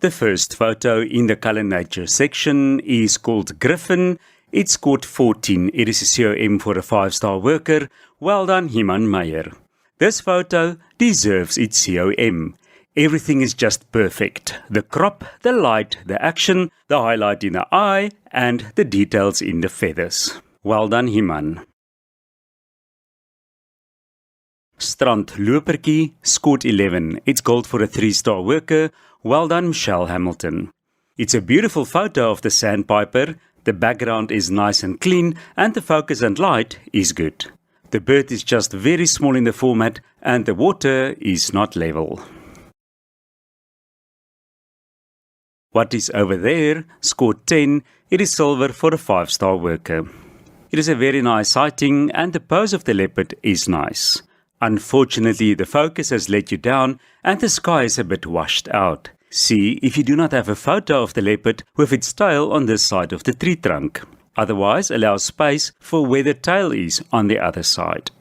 The first photo in the Color Nature section is called Griffin. It scored 14. It is a COM for a 5-star worker. Well done, Himan Meyer. This photo deserves its COM. Everything is just perfect. The crop, the light, the action, the highlight in the eye, and the details in the feathers. Well done, Himan. Strand Lopertjie scored 11. It's gold for a 3-star worker. Well done, Michelle Hamilton. It's a beautiful photo of the sandpiper. The background is nice and clean, and the focus and light is good. The bird is just very small in the format, and the water is not level. What is over there scored 10. It is silver for a 5-star worker. It is a very nice sighting, and the pose of the leopard is nice. Unfortunately, the focus has let you down and the sky is a bit washed out. See if you do not have a photo of the leopard with its tail on this side of the tree trunk. Otherwise, allow space for where the tail is on the other side.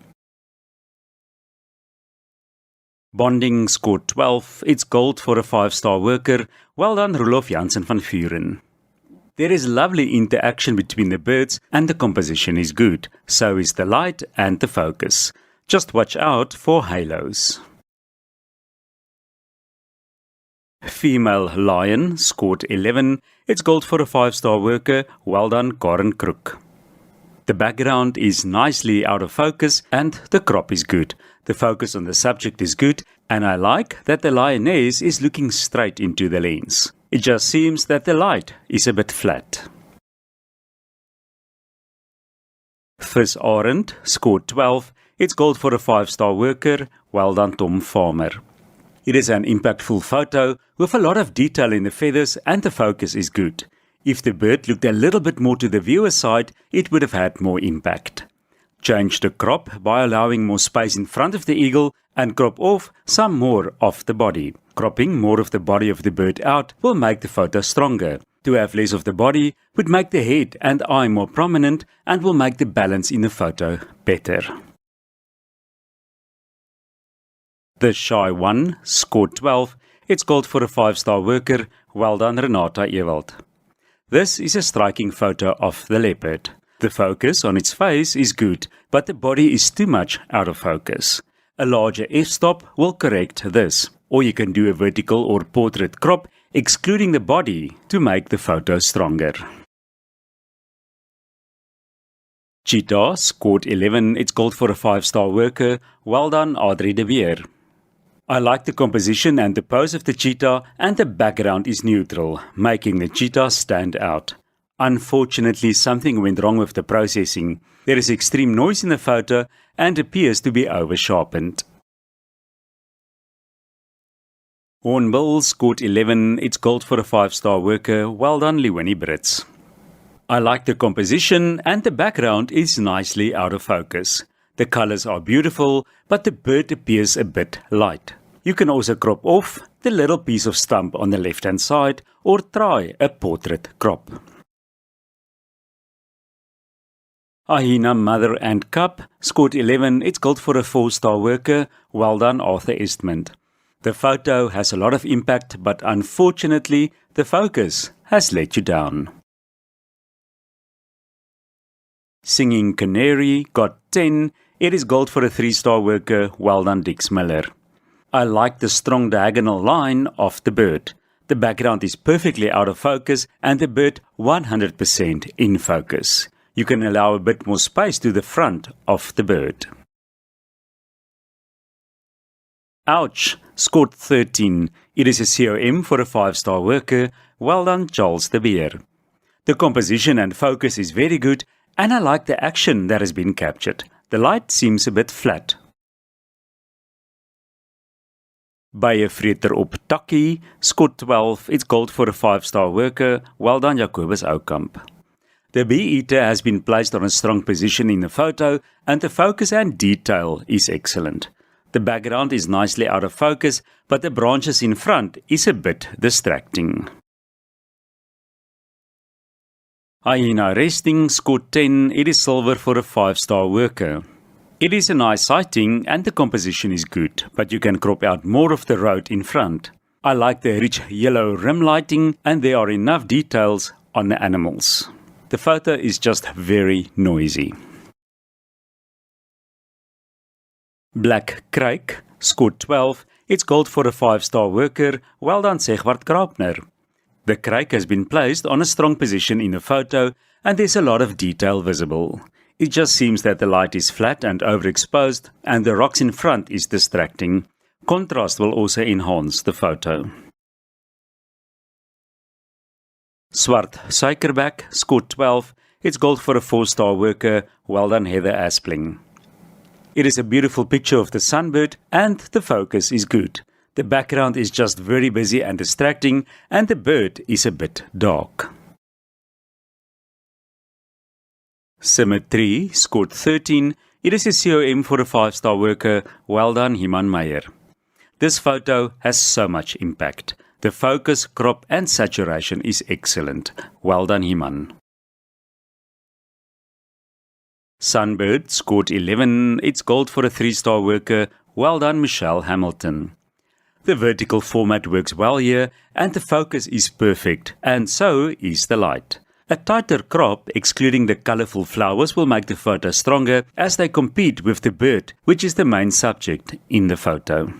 Bonding scored 12. It's gold for a 5-star worker. Well done, Roelof Jansen van Vuren. There is lovely interaction between the birds and the composition is good. So is the light and the focus. Just watch out for halos. Female lion scored 11. It's gold for a 5-star worker. Well done, Karen Crook. The background is nicely out of focus and the crop is good. The focus on the subject is good, and I like that the lioness is looking straight into the lens. It just seems that the light is a bit flat. Vis Arend scored 12. It's gold for a 5-star worker. Well done, Tom Farmer. It is an impactful photo with a lot of detail in the feathers and the focus is good. If the bird looked a little bit more to the viewer's side, it would have had more impact. Change the crop by allowing more space in front of the eagle and crop off some more of the body. Cropping more of the body of the bird out will make the photo stronger. To have less of the body would make the head and eye more prominent and will make the balance in the photo better. The Shy One scored 12. It's gold for a 5-star worker. Well done, Renata Ewald. This is a striking photo of the leopard. The focus on its face is good, but the body is too much out of focus. A larger f-stop will correct this, or you can do a vertical or portrait crop, excluding the body to make the photo stronger. Cheetah scored 11. It's gold for a 5-star worker. Well done, Audrey de Beer. I like the composition and the pose of the cheetah, and the background is neutral, making the cheetah stand out. Unfortunately, something went wrong with the processing. There is extreme noise in the photo and appears to be over-sharpened. Hornbill scored 11. It's gold for a 5-star worker. Well done, Leonie Brits. I like the composition and the background is nicely out of focus. The colors are beautiful, but the bird appears a bit light. You can also crop off the little piece of stump on the left-hand side or try a portrait crop. Ahina Mother and Cub scored 11. It's gold for a 4-star worker. Well done, Arthur Estmond. The photo has a lot of impact, but unfortunately, the focus has let you down. Singing Canary got 10. It is gold for a 3-star worker. Well done, Dix Miller. I like the strong diagonal line of the bird. The background is perfectly out of focus and the bird 100% in focus. You can allow a bit more space to the front of the bird. Ouch scored 13. It is a COM for a 5-star worker. Well done, Charles de Beer. The composition and focus is very good and I like the action that has been captured. The light seems a bit flat. Beievreter op Takkie scored 12. It's gold for a 5-star worker. Well done, Jacobus Oukamp. The bee-eater has been placed on a strong position in the photo and the focus and detail is excellent. The background is nicely out of focus, but the branches in front is a bit distracting. Hyena Resting scored 10. It is silver for a 5-star worker. It is a nice sighting and the composition is good, but you can crop out more of the road in front. I like the rich yellow rim lighting and there are enough details on the animals. The photo is just very noisy. Black Crake, scored 12. It's gold for a 5-star worker. Well done, Segwart Kraapner. The crake has been placed on a strong position in the photo and there's a lot of detail visible. It just seems that the light is flat and overexposed and the rocks in front is distracting. Contrast will also enhance the photo. Swart Suikerback, scored 12. It's gold for a 4-star worker. Well done, Heather Aspling. It is a beautiful picture of the sunbird and the focus is good. The background is just very busy and distracting and the bird is a bit dark. Symmetry, scored 13. It is a COM for a 5-star worker. Well done, Himan Meyer. This photo has so much impact. The focus, crop and saturation is excellent. Well done, Himan. Sunbird, scored 11. It's gold for a 3-star worker. Well done, Michelle Hamilton. The vertical format works well here and the focus is perfect and so is the light. A tighter crop, excluding the colorful flowers, will make the photo stronger as they compete with the bird, which is the main subject in the photo.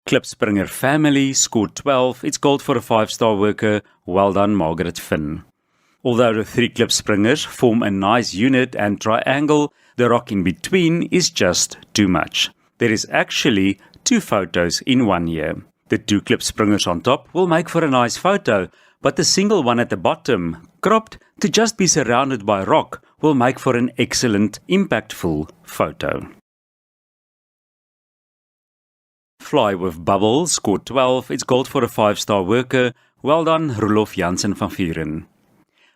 Klipspringer family, scored 12. It's gold for a 5-star worker. Well done, Margaret Finn. Although the 3 klipspringers form a nice unit and triangle, the rock in between is just too much. There is actually 2 photos in one here. The 2 klipspringers on top will make for a nice photo, but the single one at the bottom, cropped to just be surrounded by rock, will make for an excellent, impactful photo. Fly with Bubbles, scored 12. It's gold for a 5-star worker. Well done, Roelof Jansen van Vuren.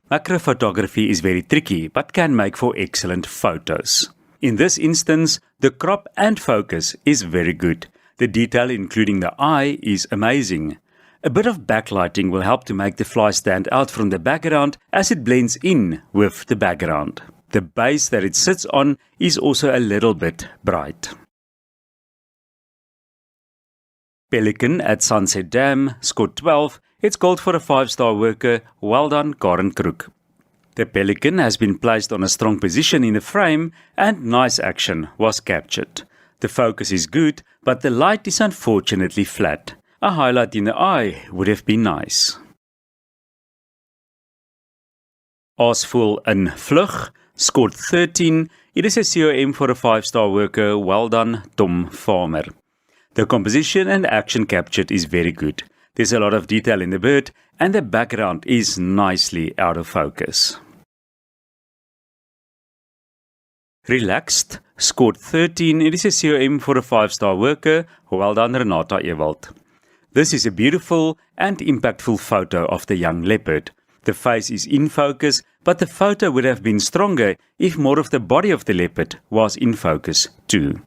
Macro photography is very tricky, but can make for excellent photos. In this instance, the crop and focus is very good. The detail, including the eye, is amazing. A bit of backlighting will help to make the fly stand out from the background as it blends in with the background. The base that it sits on is also a little bit bright. Pelican at Sunset Dam, scored 12. It's gold for a 5-star worker. Well done, Karen Kroek. The pelican has been placed on a strong position in the frame and nice action was captured. The focus is good, but the light is unfortunately flat. A highlight in the eye would have been nice. Aasvoël in Vlug, scored 13. It is a COM for a 5-star worker. Well done, Tom Farmer. The composition and action captured is very good. There's a lot of detail in the bird and the background is nicely out of focus. Relaxed, scored 13. It is a COM for a 5-star worker. Well done, Renata Ewald. This is a beautiful and impactful photo of the young leopard. The face is in focus, but the photo would have been stronger if more of the body of the leopard was in focus too.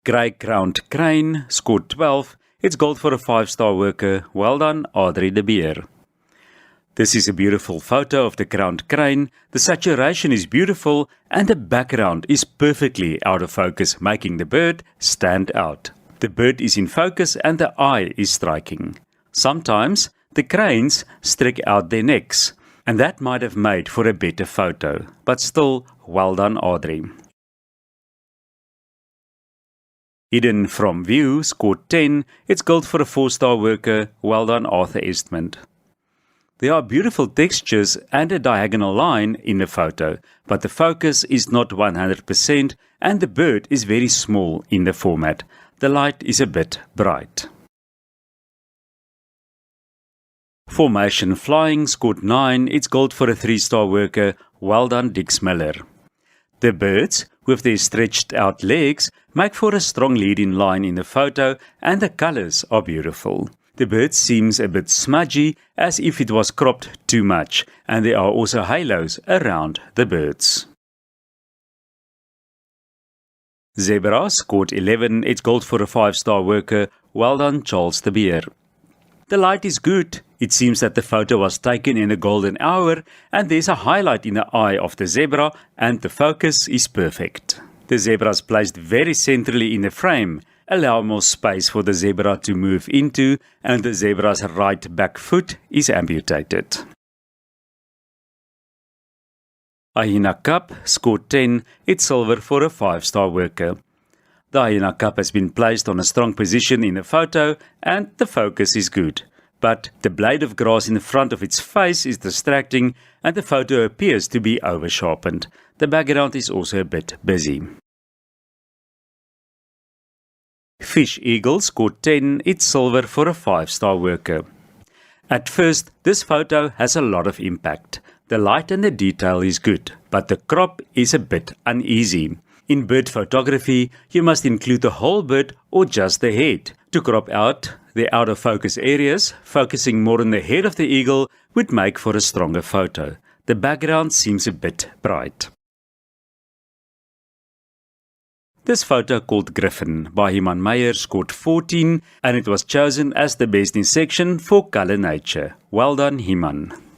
Grey-crowned crane, scored 12. It's gold for a 5-star worker. Well done, Audrey de Beer. This is a beautiful photo of the crowned crane. The saturation is beautiful and the background is perfectly out of focus, making the bird stand out. The bird is in focus and the eye is striking. Sometimes the cranes stretch out their necks, and that might have made for a better photo, but still, well done, Audrey. Hidden from view, scored 10. It's gold for a 4-star worker. Well done, Arthur Estmond. There are beautiful textures and a diagonal line in the photo, but the focus is not 100% and the bird is very small in the format. The light is a bit bright. Formation flying, scored 9. It's gold for a 3-star worker. Well done, Dix Miller. The birds, with their stretched out legs, make for a strong leading line in the photo and the colors are beautiful. The bird seems a bit smudgy, as if it was cropped too much, and there are also halos around the birds. Zebra scored 11. It's gold for a 5-star worker. Well done, Charles de Beer. The light is good. It seems that the photo was taken in a golden hour and there's a highlight in the eye of the zebra and the focus is perfect. The zebra is placed very centrally in the frame, allow more space for the zebra to move into, and the zebra's right back foot is amputated. Hyena Cup scored 10, it's silver for a 5-star worker. The Hyena Cup has been placed on a strong position in the photo and the focus is good. But the blade of grass in the front of its face is distracting and the photo appears to be over-sharpened. The background is also a bit busy. Fish Eagle scored 10, it's silver for a 5-star worker. At first, this photo has a lot of impact. The light and the detail is good, but the crop is a bit uneasy. In bird photography, you must include the whole bird or just the head. To crop out the out of focus areas, focusing more on the head of the eagle would make for a stronger photo. The background seems a bit bright. This photo called Griffin by Hyman Meyer scored 14 and it was chosen as the best in section for Color Nature. Well done, Hyman.